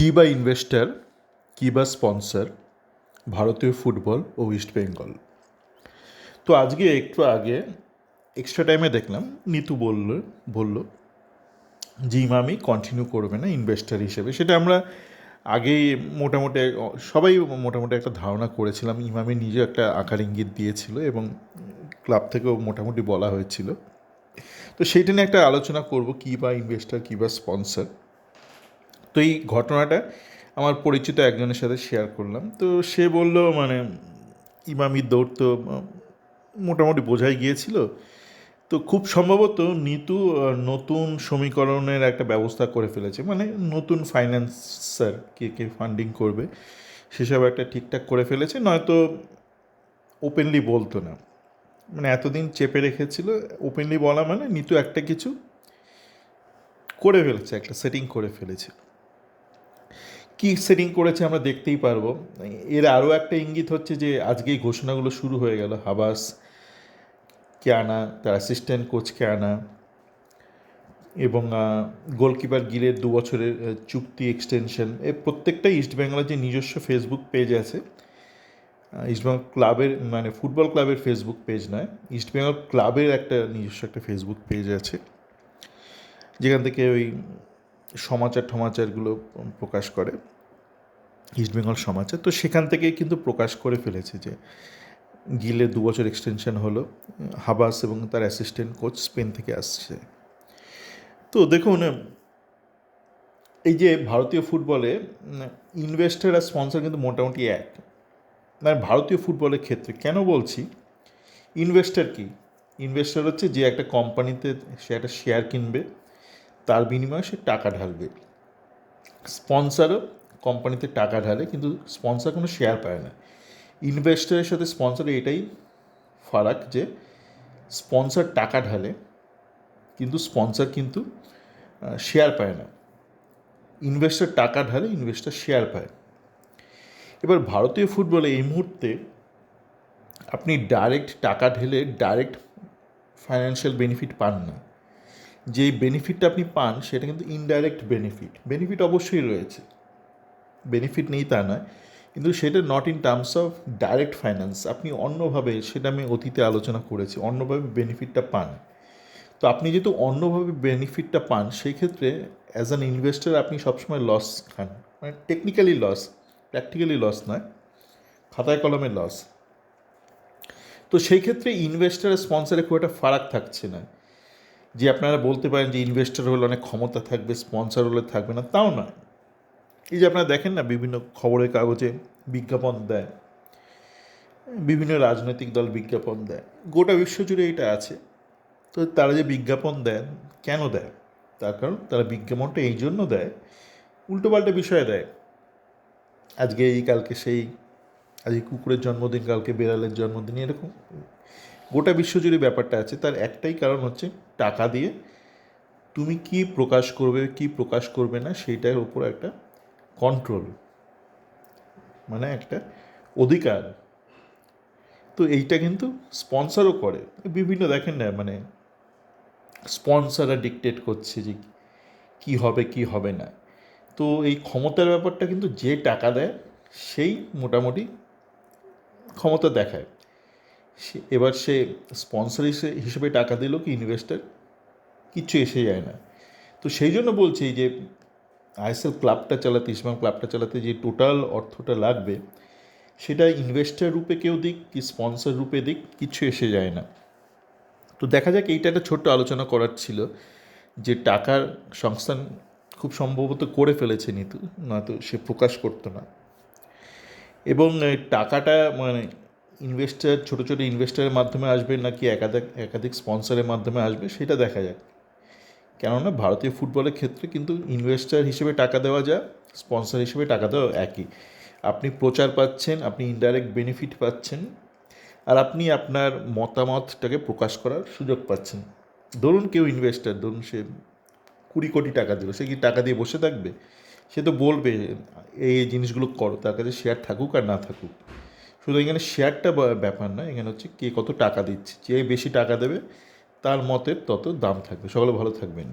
কী বা ইনভেস্টর, কী বা স্পন্সর, ভারতীয় ফুটবল ও ইস্ট বেঙ্গল। তো আজকে একটু আগে এক্সট্রা টাইমে দেখলাম নিতু বলল যে ইমামি কন্টিনিউ করবে না ইনভেস্টর হিসেবে। সেটা আমরা আগেই মোটামুটি সবাই মোটামুটি একটা ধারণা করেছিলাম। ইমামি নিজেও একটা আকার ইঙ্গিত দিয়েছিল এবং ক্লাব থেকেও মোটামুটি বলা হয়েছিল। তো সেইটা নিয়ে একটা আলোচনা করব, কী বা ইনভেস্টর, কী বা স্পন্সর। তো এই ঘটনাটা আমার পরিচিত একজনের সাথে শেয়ার করলাম। তো সে বলল মানে ইমামির দৌড় তো মোটামুটি বোঝাই গিয়েছিল। তো খুব সম্ভবত নিতু নতুন সমীকরণের একটা ব্যবস্থা করে ফেলেছে, মানে নতুন ফাইন্যান্সার কে ফান্ডিং করবে সেসব একটা ঠিকঠাক করে ফেলেছে, নয়তো ওপেনলি বলতো না। মানে এতদিন চেপে রেখেছিল, ওপেনলি বলা মানে নিতু একটা কিছু করে ফেলেছে, একটা সেটিং করে ফেলেছে। কী সেটিং করেছে আমরা দেখতেই পারবো। এর আরও একটা ইঙ্গিত হচ্ছে যে আজকেই ঘোষণাগুলো শুরু হয়ে গেল। হাবাসকে আনা, তার অ্যাসিস্ট্যান্ট কোচকে আনা, এবং গোলকিপার গিলের 2 বছরের চুক্তি এক্সটেনশন। প্রত্যেকটাই ইস্টবেঙ্গলের যে নিজস্ব ফেসবুক পেজ আছে, ইস্টবেঙ্গল ক্লাবের মানে ফুটবল ক্লাবের ফেসবুক পেজ নয়, ইস্টবেঙ্গল ক্লাবের একটা নিজস্ব একটা ফেসবুক পেজ আছে, যেখান থেকে ওই সমাচারগুলো প্রকাশ করে, ইস্টবেঙ্গল সমাচার। তো সেখান থেকে কিন্তু প্রকাশ করে ফেলেছে যে গিলের 2 বছর এক্সটেনশন হলো, হাবাস এবং তার অ্যাসিস্ট্যান্ট কোচ স্পেন থেকে আসছে। তো দেখুন, এই যে ভারতীয় ফুটবলে ইনভেস্টর আর স্পন্সর কিন্তু মোটামুটি এক। মানে ভারতীয় ফুটবলের ক্ষেত্রে কেন বলছি, ইনভেস্টর কি? ইনভেস্টর হচ্ছে যে একটা কোম্পানিতে সে একটা শেয়ার কিনবে, তার বিনিময়ে সে টাকা ঢালবে। স্পন্সরও কোম্পানিতে টাকা ঢালে, কিন্তু স্পন্সর কোনো শেয়ার পায় না। ইনভেস্টরের সাথে স্পন্সরের এটাই ফারাক যে স্পন্সর টাকা ঢালে, কিন্তু স্পন্সর কিন্তু শেয়ার পায় না। ইনভেস্টর টাকা ঢালে, ইনভেস্টর শেয়ার পায়। এবার ভারতীয় ফুটবলে এই মুহূর্তে আপনি ডাইরেক্ট টাকা ঢেলে ডাইরেক্ট ফাইন্যান্সিয়াল বেনিফিট পান না। যেই বেনিফিটটা আপনি পান সেটা কিন্তু ইনডাইরেক্ট বেনিফিট। বেনিফিট অবশ্যই রয়েছে, বেনিফিট নেই তা নয়, কিন্তু সেটা not in terms of direct finance. আপনি অন্যভাবে, সেটা আমি অতীতে আলোচনা করেছি, অন্যভাবে বেনিফিটটা পান। তো আপনি যেহেতু অন্যভাবে বেনিফিটটা পান, সেই ক্ষেত্রে অ্যাজ অ্যান ইনভেস্টর আপনি সবসময় লস খান। মানে টেকনিক্যালি লস, প্র্যাকটিক্যালি লস নয়, খাতায় কলমে লস। তো সেই ক্ষেত্রে ইনভেস্টার আর স্পন্সরে খুব একটা ফারাক থাকছে না। যে আপনারা বলতে পারেন যে ইনভেস্টর হলে অনেক ক্ষমতা থাকবে, স্পন্সর হলে থাকবে না, তাও নয়। এই যে আপনারা দেখেন না, বিভিন্ন খবরের কাগজে বিজ্ঞাপন দেয়, বিভিন্ন রাজনৈতিক দল বিজ্ঞাপন দেয়, গোটা বিশ্বজুড়ে এটা আছে। তো তারা যে বিজ্ঞাপন দেন, কেন দেয়? তার কারণ তারা বিজ্ঞাপনটা এই জন্য দেয়, উল্টোপাল্টা বিষয়ে দেয়। আজকে এই, কালকে সেই, আজকে কুকুরের জন্মদিন, কালকে বেড়ালের জন্মদিন, এরকম গোটা বিশ্বজুড়ে ব্যাপারটা আছে। তার একটাই কারণ হচ্ছে টাকা দিয়ে তুমি কি প্রকাশ করবে, কি প্রকাশ করবে না, সেইটার উপর একটা কন্ট্রোল, মানে একটা অধিকার। তো এইটা কিন্তু স্পন্সরও করে। বিভিন্ন দেখেন না, মানে স্পন্সররা ডিকটেট করছে যে কী হবে কী হবে না। তো এই ক্ষমতার ব্যাপারটা কিন্তু যে টাকা দেয় সেই মোটামুটি ক্ষমতা দেখায়। এবার সে স্পন্সর হিসেবে টাকা দিল কি ইনভেস্টার, কিচ্ছু এসে যায় না। তো সেই জন্য বলছি যে আইএসএল ক্লাবটা চালাতে, ইস্টবেঙ্গল ক্লাবটা চালাতে যে টোটাল অর্থটা লাগবে, সেটা ইনভেস্টার রূপে কেউ দিক কি স্পন্সর রূপে দিক, কিছু এসে যায় না। তো দেখা যাক, এইটা একটা ছোট্ট আলোচনা করার ছিল যে টাকার সংস্থান খুব সম্ভবত করে ফেলেছে নিতু, নয়তো সে প্রকাশ করতো না। এবং টাকাটা মানে ইনভেস্টার, ছোটো ছোটো ইনভেস্টারের মাধ্যমে আসবে নাকি একাধিক স্পন্সরের মাধ্যমে আসবে, সেটা দেখা যাক। কেননা ভারতীয় ফুটবলের ক্ষেত্রে কিন্তু ইনভেস্টার হিসেবে টাকা দেওয়া যায়, স্পন্সর হিসেবে টাকা দেওয়া একই। আপনি প্রচার পাচ্ছেন, আপনি ইনডাইরেক্ট বেনিফিট পাচ্ছেন, আর আপনি আপনার মতামতটাকে প্রকাশ করার সুযোগ পাচ্ছেন। ধরুন কেউ ইনভেস্টার, ধরুন সে 20 কোটি টাকা দিল, সে কি টাকা দিয়ে বসে থাকবে? সে তো বলবে এই জিনিসগুলো করো, তার কাছে শেয়ার থাকুক আর না থাকুক। শুধু এখানে শেয়ারটা ব্যাপার না, এখানে হচ্ছে কে কত টাকা দিচ্ছে। যে বেশি টাকা দেবে তার মতের তত দাম থাকবে। সকলে ভালো থাকবেন।